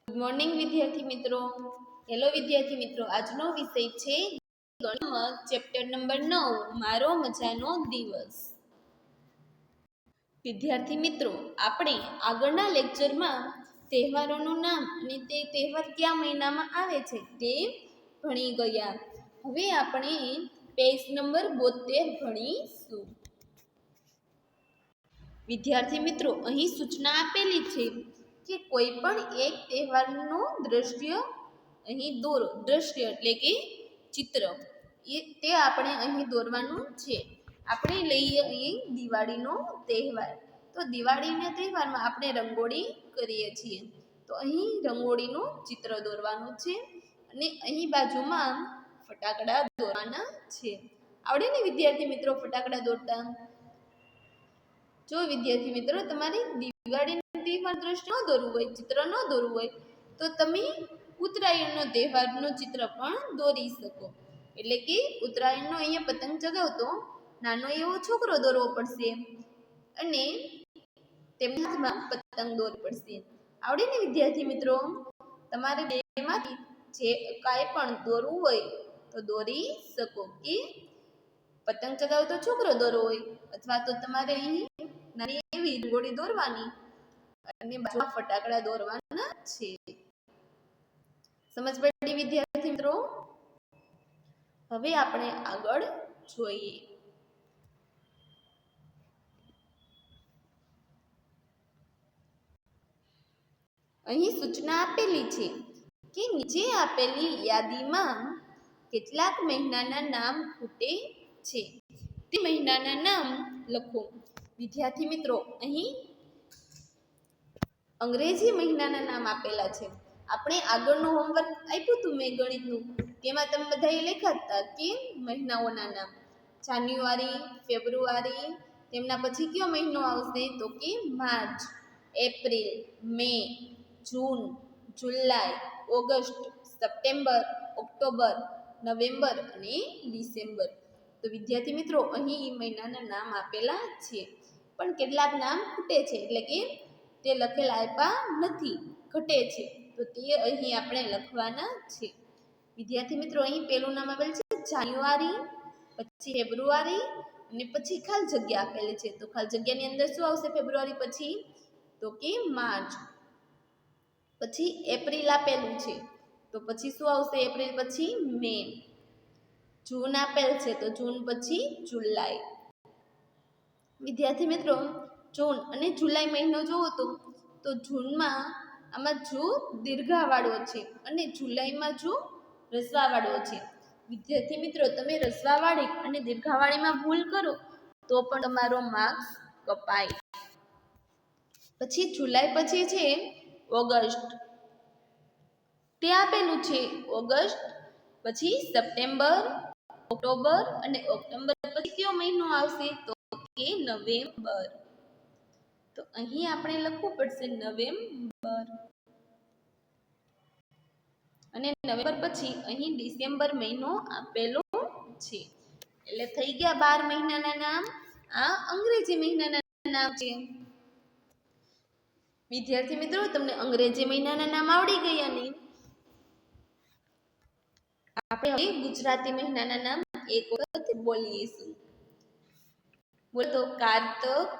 Good morning વિદ્યાર્થી મિત્રો. Hello વિદ્યાર્થી મિત્રો, આજનો વિષય છે ગણિત ચેપ્ટર નંબર 9 મારો મજાનો દિવસ. વિદ્યાર્થી મિત્રો, આપણે આગળના લેક્ચરમાં તહેવારોનું નામ અને તે તહેવાર કયા મહિનામાં આવે છે તે ભણી ગયા. હવે આપણે પેજ નંબર 72 ભણીશું. વિદ્યાર્થી મિત્રો, અહીં સૂચના આપેલી છે કે કોઈ પણ એક તહેવારનું દ્રશ્ય અહીં દોરો. દ્રશ્ય એટલે કે ચિત્ર તે આપણે અહીં દોરવાનું છે. આપણે લઈએ અહીં દિવાળીનો તહેવાર. તો દિવાળીના તહેવારમાં આપણે રંગોળી કરીએ છીએ. તો અહીં રંગોળીનું ચિત્ર દોરવાનું છે અને અહીં બાજુમાં ફટાકડા દોરવાના છે. આવડે ને વિદ્યાર્થી મિત્રો ફટાકડા દોરતા? જો વિદ્યાર્થી મિત્રો તમારે દિવાળીનો તહેવાર દ્રશ્ય ન દોરવું હોય, ચિત્ર ન દોરવું હોય, તો તમે ઉત્તરાયણનો તહેવારનું ચિત્ર પણ દોરી શકો. એટલે કે ઉત્તરાયણનો અહીંયા પતંગ ચગાવતો નાનો એવો છોકરો દોરવો પડશે અને તેમના હાથમાં પતંગ દોરવી પડશે. આવડે ને વિદ્યાર્થી મિત્રો? તમારે બેમાંથી જે કાંઈ પણ દોરવું હોય તો દોરી શકો. કે પતંગ ચગાવતો છોકરો દોરવો હોય અથવા તો તમારે અહીં નાની એવી રંગોળી દોરવાની અને બાજુમાં ફટાકડા દોરવાના છે. સમજ પડી વિદ્યાર્થી મિત્રો? હવે આપણે આગળ જોઈએ. અહીં સૂચના આપેલી છે કે નીચે આપેલી યાદીમાં કેટલાક મહિનાના નામ ખૂટે છે તે મહિનાના નામ લખો. વિદ્યાર્થી મિત્રો, અહીં અંગ્રેજી મહિનાના નામ આપેલા છે. આપણે આગળનું હોમવર્ક આપ્યું હતું મેં ગણિતનું, તેમાં તમે બધાએ લખ્યા હતા કે મહિનાઓના નામ. જાન્યુઆરી, ફેબ્રુઆરી, તેમના પછી કયો મહિનો આવશે તો કે માર્ચ, એપ્રિલ, મે, જૂન, જુલાઈ, ઓગસ્ટ, સપ્ટેમ્બર, ઓક્ટોબર, નવેમ્બર અને ડિસેમ્બર. તો વિદ્યાર્થી મિત્રો, અહીં મહિનાના નામ આપેલા છે પણ કેટલાક નામ ખૂટે છે, એટલે કે તે લખેલા આપ્યા નથી, ઘટે છે. તો તે અહીં આપણે લખવાના છે. વિદ્યાર્થી મિત્રો, અહીં પહેલું નામ આપેલ છે જાન્યુઆરી, પછી ફેબ્રુઆરી અને પછી ખાલી જગ્યા આપેલી છે. તો ખાલી જગ્યાની અંદર શું આવશે ફેબ્રુઆરી પછી? તો કે માર્ચ. પછી એપ્રિલ આપેલું છે તો પછી શું આવશે એપ્રિલ પછી? મે. જૂન આપેલ છે તો જૂન પછી જુલાઈ. વિદ્યાર્થી મિત્રો, જૂન અને જુલાઈ મહિનો જોવો તો જૂનમાં આમાં જો દીર્ઘાવાળો છે અને જુલાઈમાં જો રસ્વાવાળો છે. વિદ્યાર્થી મિત્રો, તમે રસ્વાવાળી અને દીર્ઘાવાળીમાં ભૂલ કરો તો પણ તમારો માર્ક્સ કપાય. પછી જુલાઈ પછી છે ઓગસ્ટ, તે આપેલું છે ઓગસ્ટ. પછી સપ્ટેમ્બર, ઓક્ટોબર અને ઓક્ટોબર પછી કયો મહિનો આવશે તો કે નવેમ્બર. તો અહીં આપણે લખવું પડશે નવેમ્બર. અને નવેમ્બર પછી અહીં ડિસેમ્બર મહિનો આપેલો છે. એટલે થઈ ગયા 12 મહિનાના નામ. આ અંગ્રેજી મહિનાના નામ છે. વિદ્યાર્થી મિત્રો, તમને અંગ્રેજી મહિનાના નામ આવડી ગયા ને? આપણે હવે ગુજરાતી મહિનાના નામ એક વખત બોલીશું. બોલો. કારતક,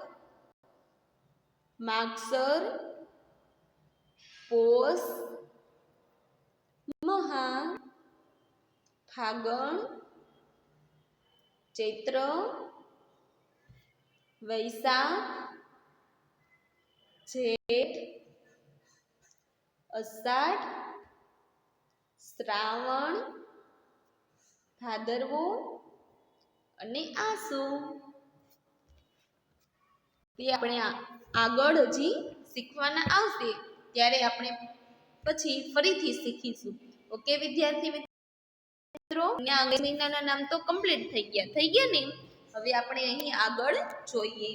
માગસર, પોષ, મહા, ફાગણ, ચૈત્ર, વૈશાખ, જેઠ, અષાઢ, શ્રાવણ, ભાદરવો અને આસો. તે આપણે આગળ હજી શીખવાના આવશે ત્યારે આપણે પછી ફરીથી શીખીશું. ઓકે વિદ્યાર્થી મિત્રો, અંગ્રેજી મહિનાના નામ તો કમ્પ્લીટ થઈ ગયા ને? હવે આપણે અહીં આગળ જોઈએ.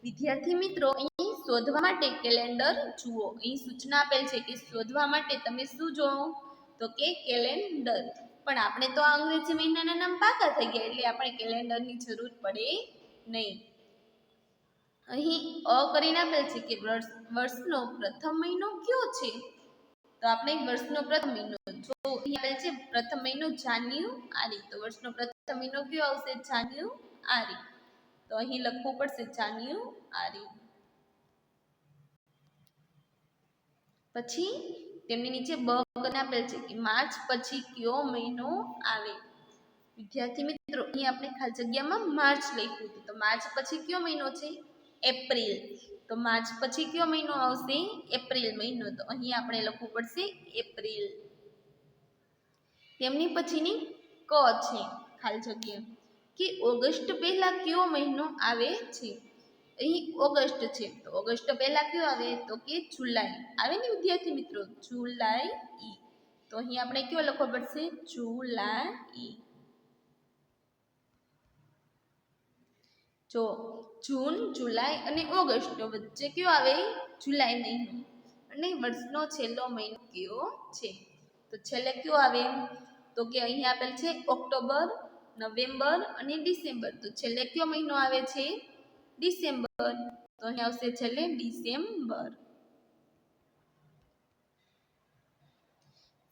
વિદ્યાર્થી મિત્રો, અહીં શોધવા માટે કેલેન્ડર જુઓ. અહીં સૂચના આપેલ છે કે શોધવા માટે તમે શું જોવો તો કે કેલેન્ડર. પણ આપણે તો આ અંગ્રેજી મહિનાના નામ પાકા થઈ ગયા એટલે આપણે કેલેન્ડરની જરૂર પડે નહીં. અહીં કરીને આપેલ છે કે વર્ષનો પ્રથમ મહિનો કયો છે? તો આપણે વર્ષનો પ્રથમ મહિનો જો અહીં આપેલ છે પ્રથમ મહિનો જાન્યુઆરી, તો વર્ષનો પ્રથમ મહિનો કયો આવશે? જાન્યુઆરી. તો અહીં લખવું પડશે જાન્યુઆરી. પછી તેમની નીચે બ આપેલ છે કે માર્ચ પછી કયો મહિનો આવે? વિદ્યાર્થી મિત્રો અહીં આપણે ખાલી જગ્યામાં માર્ચ લખ્યું હતું. તો માર્ચ પછી કયો મહિનો છે? એપ્રિલ. તો માર્ચ પછી કયો મહિનો આવશે? એપ્રિલ મહિનો. તો અહીં આપણે લખવું પડશે એપ્રિલ. તેમની પછીની ક છે ખાલી જગ્યા કે ઓગસ્ટ પહેલા કયો મહિનો આવે છે? અહીં ઓગસ્ટ છે, તો ઓગસ્ટ પહેલા કયો આવે? તો કે જુલાઈ આવે ને વિદ્યાર્થી મિત્રો, જુલાઈ. તો અહીં આપણે કયો લખવો પડશે? જુલાઈ. જો જૂન, જુલાઈ અને ઓગસ્ટ વચ્ચે કયો આવે? જુલાઈ મહિનો. અને વર્ષનો છેલ્લો મહિનો કયો છે? તો છેલ્લે કયો આવે? તો કે અહીં આપેલ છે ઓક્ટોબર, નવેમ્બર અને ડિસેમ્બર. તો છેલ્લે કયો મહિનો આવે છે? ડિસેમ્બર. તો અહીં આવશે છેલ્લે ડિસેમ્બર.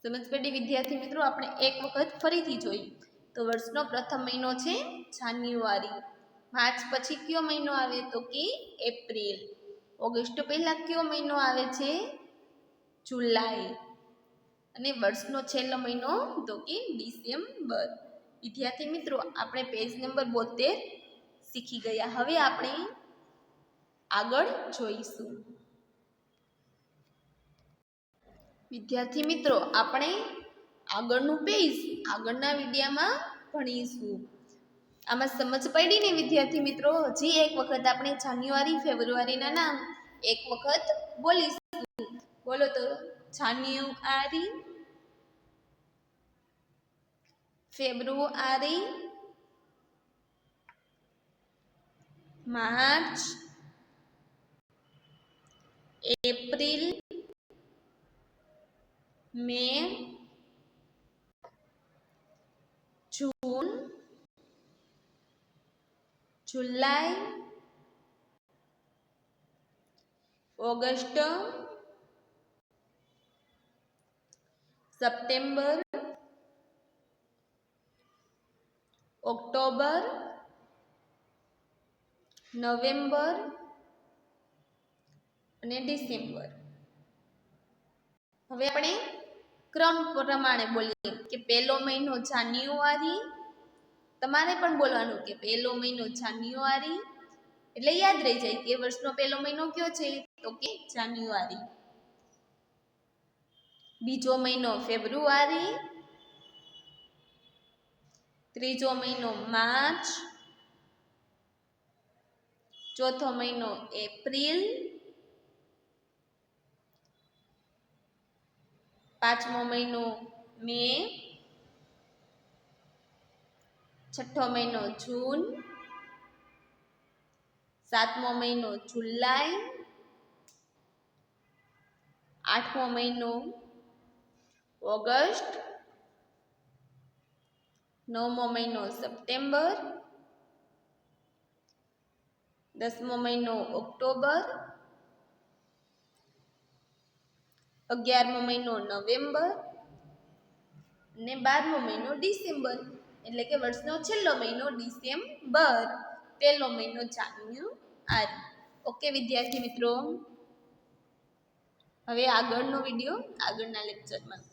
સમજ પડી વિદ્યાર્થી મિત્રો? આપણે એક વખત ફરીથી જોઈએ તો વર્ષનો પ્રથમ મહિનો છે જાન્યુઆરી. માર્ચ પછી કયો મહિનો આવે? તો કે એપ્રિલ. ઓગસ્ટ પહેલા કયો મહિનો આવે છે? જુલાઈ. અને વર્ષનો છેલ્લો મહિનો તો કે ડિસેમ્બર. વિદ્યાર્થી મિત્રો આપણે પેજ નંબર 72 શીખી ગયા. હવે આપણે આગળ જોઈશું. વિદ્યાર્થી મિત્રો આપણે આગળનું પેજ આગળના વિડીયોમાં ભણીશું. આમાં સમજ પડી ને વિદ્યાર્થી મિત્રો? હજી એક વખત આપણે જાન્યુઆરી, ફેબ્રુઆરીના નામ એક વખત બોલીશું. બોલો તો. જાન્યુઆરી, ફેબ્રુઆરી, માર્ચ, એપ્રિલ, મે, જૂન, જુલાઈ, ઓગસ્ટ, સપ્ટેમ્બર, ઓક્ટોબર, નવેમ્બર અને ડિસેમ્બર. હવે આપણે ક્રમ પ્રમાણે બોલીએ કે પહેલો મહિનો જાન્યુઆરી. તમારે પણ બોલવાનું કે પહેલો મહિનો જાન્યુઆરી, એટલે યાદ રહી જાય કે વર્ષનો પહેલો મહિનો કયો છે? તો કે જાન્યુઆરી. બીજો મહિનો ફેબ્રુઆરી, ત્રીજો મહિનો માર્ચ, ચોથો મહિનો એપ્રિલ, પાંચમો મહિનો મે, છઠ્ઠો મહિનો જૂન, સાતમો મહિનો જુલાઈ, આઠમો મહિનો ઓગસ્ટ, નવમો મહિનો સપ્ટેમ્બર, 10મો મહિનો ઓક્ટોબર, 11મો મહિનો નવેમ્બર અને 12મો મહિનો ડિસેમ્બર. એટલે કે વર્ષનો છેલ્લો મહિનો ડિસેમ્બર, પહેલો મહિનો જાન્યુઆરી. ઓકે વિદ્યાર્થી મિત્રો, હવે આગળનો વિડીયો આગળના લેક્ચરમાં.